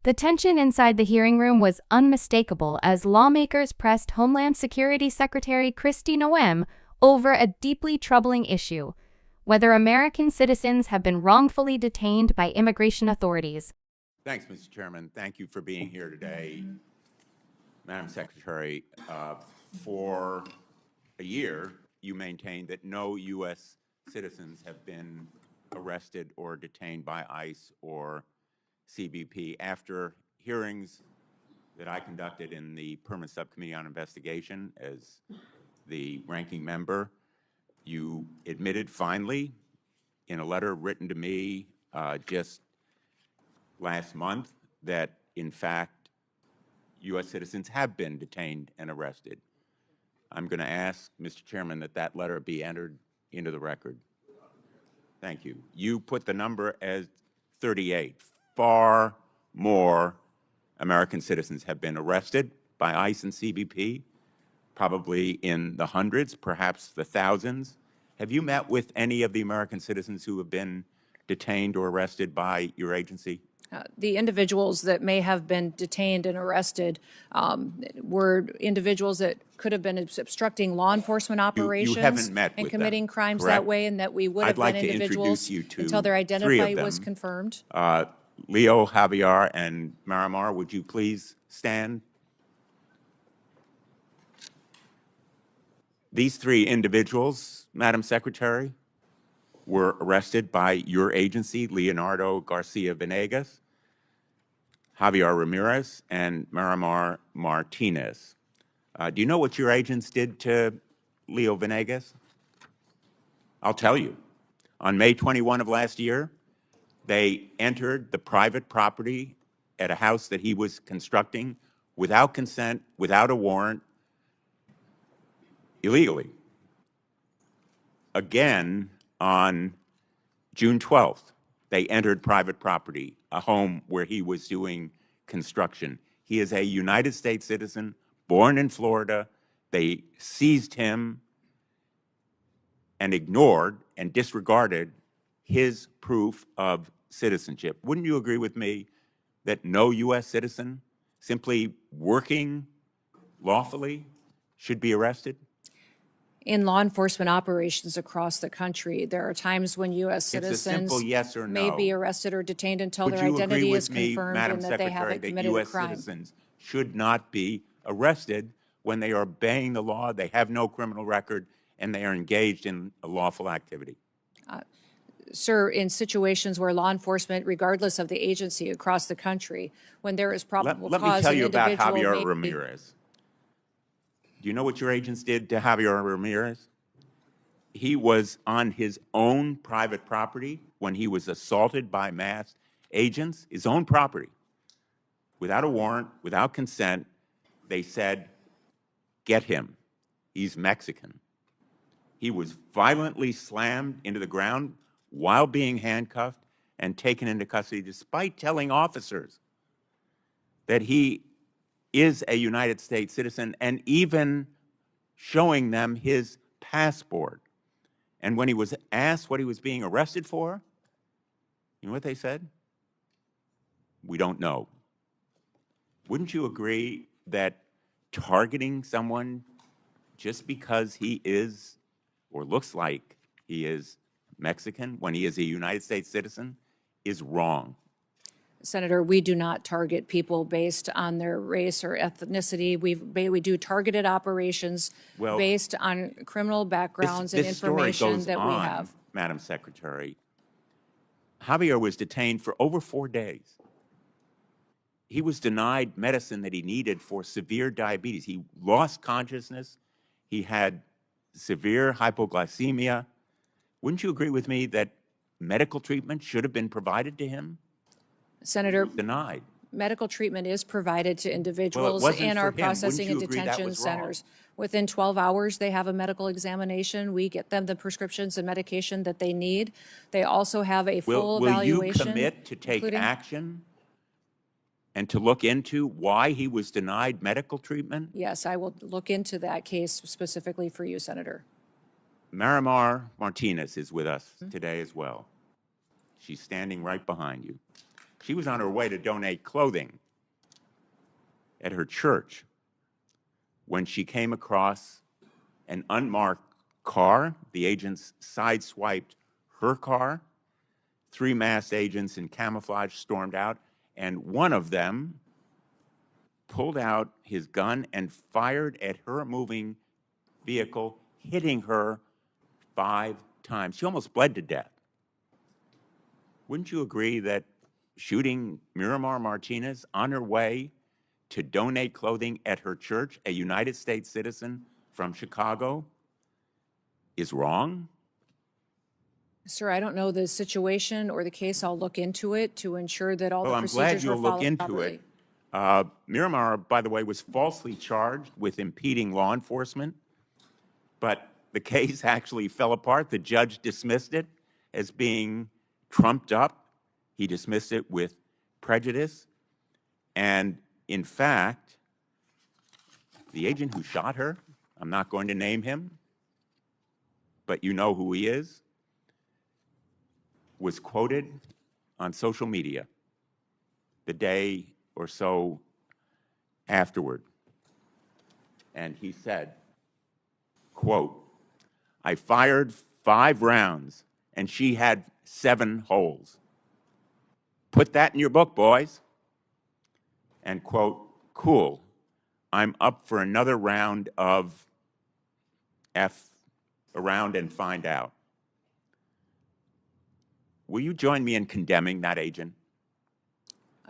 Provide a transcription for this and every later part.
The tension inside the hearing room was unmistakable as lawmakers pressed Homeland Security Secretary Kristi Noem over a deeply troubling issue: whether American citizens have been wrongfully detained by immigration authorities. Thanks, Mr. Chairman. Thank you for being here today. Madam Secretary, for a year, you maintained that no U.S. citizens have been arrested or detained by ICE or CBP. After hearings that I conducted in the Permanent Subcommittee on Investigation as the ranking member, you admitted finally in a letter written to me just last month that, in fact, U.S. citizens have been detained and arrested. I'm going to ask, Mr. Chairman, that that letter be entered into the record. Thank you. You put the number as 38. Far more American citizens have been arrested by ICE and CBP, probably in the hundreds, perhaps the thousands. Have you met with any of the American citizens who have been detained or arrested by your agency? The individuals that may have been detained and arrested were individuals that could have been obstructing law enforcement operations you haven't met and with committing them, crimes correct? that way, and that we would have I'd like been to individuals introduce you to until their three identity of them. was confirmed. Leo, Javier, and Miramar, would you please stand? These three individuals, Madam Secretary, were arrested by your agency, Leonardo Garcia Venegas, Javier Ramirez, and Miramar Martinez. Do you know what your agents did to Leo Venegas? I'll tell you. On May 21 of last year, they entered the private property at a house that he was constructing without consent, without a warrant, illegally. Again, on June 12th, they entered private property, a home where he was doing construction. He is a United States citizen, born in Florida. They seized him and ignored and disregarded his proof of citizenship. Wouldn't you agree with me that no U.S. citizen simply working lawfully should be arrested? In law enforcement operations across the country, there are times when U.S. It's a citizens simple yes or may no. be arrested or detained until Would their you agree identity with is me, confirmed Madam and that they Secretary, haven't that committed a U.S. crime. citizens should not be arrested when they are obeying the law, they have no criminal record, and they are engaged in a lawful activity? Sir, in situations where law enforcement, regardless of the agency across the country, when there is probable Let cause, me tell you about an individual Javier may Ramirez. Do you know what your agents did to Javier Ramirez? He was on his own private property when he was assaulted by masked agents, his own property, without a warrant, without consent. They said, "Get him. He's Mexican." He was violently slammed into the ground while being handcuffed and taken into custody, despite telling officers that he is a United States citizen and even showing them his passport. And when he was asked what he was being arrested for, you know what they said? "We don't know." Wouldn't you agree that targeting someone just because he is or looks like he is Mexican when he is a United States citizen is wrong? Senator, we do not target people based on their race or ethnicity. We do targeted operations based on criminal backgrounds and information that we have. Madam Secretary, Javier was detained for over 4 days. He was denied medicine that he needed for severe diabetes. He lost consciousness. He had severe hypoglycemia. Wouldn't you agree with me that medical treatment should have been provided to him? Senator, Denied. medical treatment is provided to individuals wasn't in for our him. processing and Wouldn't you agree that detention was wrong? centers. Within 12 hours, they have a medical examination. We get them the prescriptions and medication that they need. They also have a full evaluation. Will you commit to take including action and to look into why he was denied medical treatment? Yes, I will look into that case specifically for you, Senator. Miramar Martinez is with us today as well. She's standing right behind you. She was on her way to donate clothing at her church when she came across an unmarked car. The agents sideswiped her car. 3 masked agents in camouflage stormed out, and one of them pulled out his gun and fired at her moving vehicle, hitting her 5 times. She almost bled to death. Wouldn't you agree that shooting Miramar Martinez on her way to donate clothing at her church, a United States citizen from Chicago, is wrong? Sir, I don't know the situation or the case. I'll look into it to ensure that all the procedures were followed properly. I'm glad you'll look into it. Miramar, by the way, was falsely charged with impeding law enforcement, but the case actually fell apart. The judge dismissed it as being trumped up. He dismissed it with prejudice. And in fact, the agent who shot her, I'm not going to name him, but you know who he is, was quoted on social media the day or so afterward. And he said, quote, "I fired 5 rounds and she had 7 holes. Put that in your book, boys." And quote, "Cool, I'm up for another round of F around and find out." Will you join me in condemning that agent?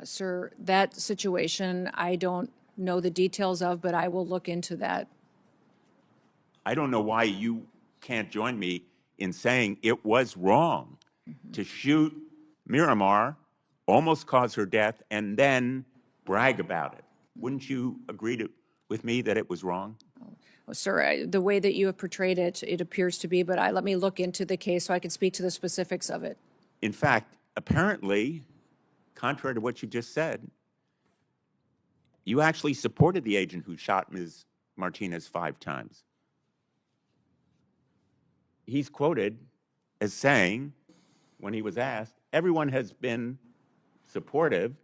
Sir, that situation, I don't know the details of, but I will look into that. I don't know why you can't join me in saying it was wrong to shoot Miramar, almost cause her death, and then brag about it. Wouldn't you agree with me that it was wrong? Well, sir, the way that you have portrayed it, it appears to be, but let me look into the case so I can speak to the specifics of it. In fact, apparently, contrary to what you just said, you actually supported the agent who shot Ms. Martinez 5 times. He's quoted as saying, when he was asked, everyone has been supportive,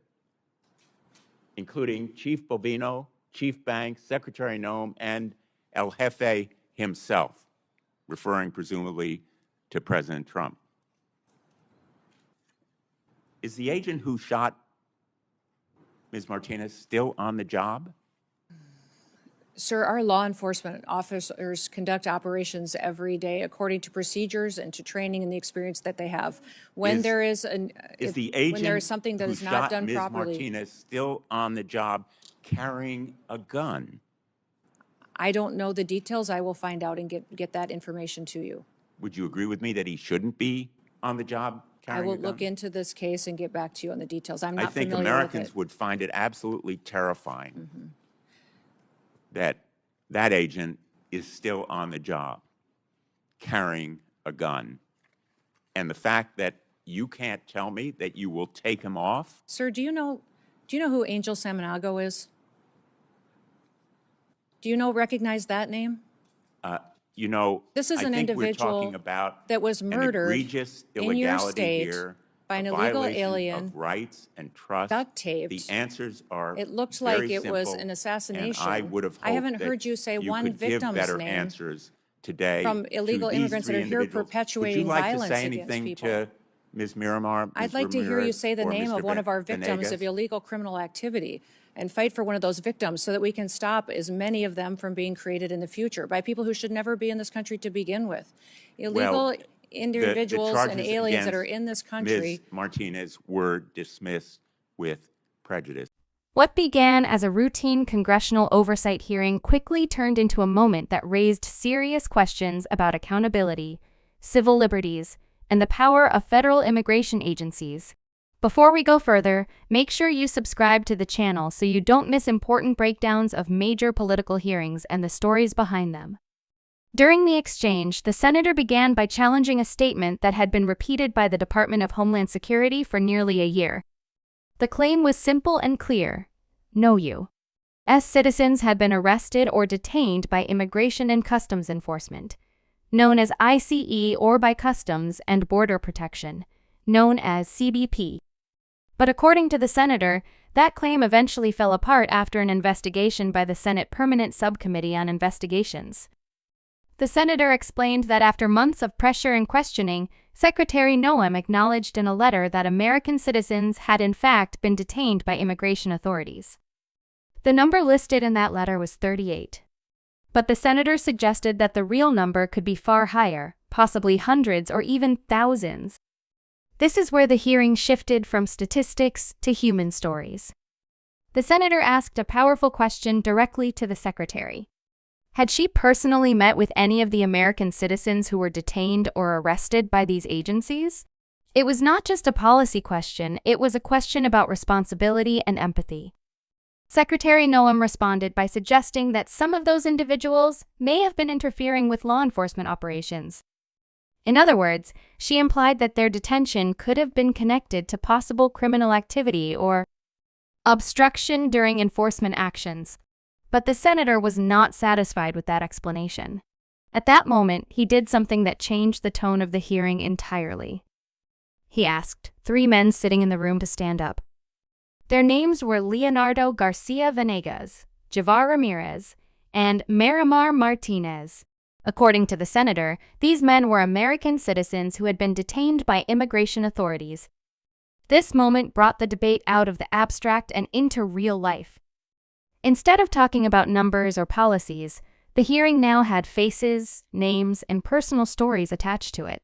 including Chief Bovino, Chief Banks, Secretary Noem, and El Jefe himself, referring presumably to President Trump. Is the agent who shot Ms. Martinez still on the job? Sir, our law enforcement officers conduct operations every day according to procedures and to training and the experience that they have. When there is something that is not done properly, Ms. Martinez still on the job carrying a gun? I don't know the details. I will find out and get that information to you. Would you agree with me that he shouldn't be on the job carrying a gun? I will look into this case and get back to you on the details. I'm not familiar with it. I think Americans would find it absolutely terrifying that that agent is still on the job carrying a gun. And the fact that you can't tell me that you will take him off? Sir, do you know who Angel Samanago is? Do you recognize that name? You know, this is an individual that was murdered egregious in your state here, by an illegal alien, of rights and trust. Duct taped. The answers are It looked very like it was simple, an assassination. And I would have hoped I haven't heard you say one victim's better name answers today from illegal immigrants that are here perpetuating violence against people. Would you like to say anything to Ms. Miramar? I'd like to hear you say the name of one of our victims of illegal criminal activity and fight for one of those victims so that we can stop as many of them from being created in the future by people who should never be in this country to begin with. Illegal individuals and aliens that are in this country. Ms. Martinez were dismissed with prejudice. What began as a routine congressional oversight hearing quickly turned into a moment that raised serious questions about accountability, civil liberties, and the power of federal immigration agencies. Before we go further, make sure you subscribe to the channel so you don't miss important breakdowns of major political hearings and the stories behind them. During the exchange, the senator began by challenging a statement that had been repeated by the Department of Homeland Security for nearly a year. The claim was simple and clear: no U.S. citizens had been arrested or detained by Immigration and Customs Enforcement, known as ICE, or by Customs and Border Protection, known as CBP. But according to the senator, that claim eventually fell apart after an investigation by the Senate Permanent Subcommittee on Investigations. The senator explained that after months of pressure and questioning, Secretary Noem acknowledged in a letter that American citizens had in fact been detained by immigration authorities. The number listed in that letter was 38. But the senator suggested that the real number could be far higher, possibly hundreds or even thousands. This is where the hearing shifted from statistics to human stories. The senator asked a powerful question directly to the secretary. Had she personally met with any of the American citizens who were detained or arrested by these agencies? It was not just a policy question, it was a question about responsibility and empathy. Secretary Noem responded by suggesting that some of those individuals may have been interfering with law enforcement operations. In other words, she implied that their detention could have been connected to possible criminal activity or obstruction during enforcement actions. But the senator was not satisfied with that explanation. At that moment, he did something that changed the tone of the hearing entirely. He asked 3 men sitting in the room to stand up. Their names were Leonardo Garcia Venegas, Javar Ramirez, and Miramar Martinez. According to the senator, these men were American citizens who had been detained by immigration authorities. This moment brought the debate out of the abstract and into real life. Instead of talking about numbers or policies, the hearing now had faces, names, and personal stories attached to it.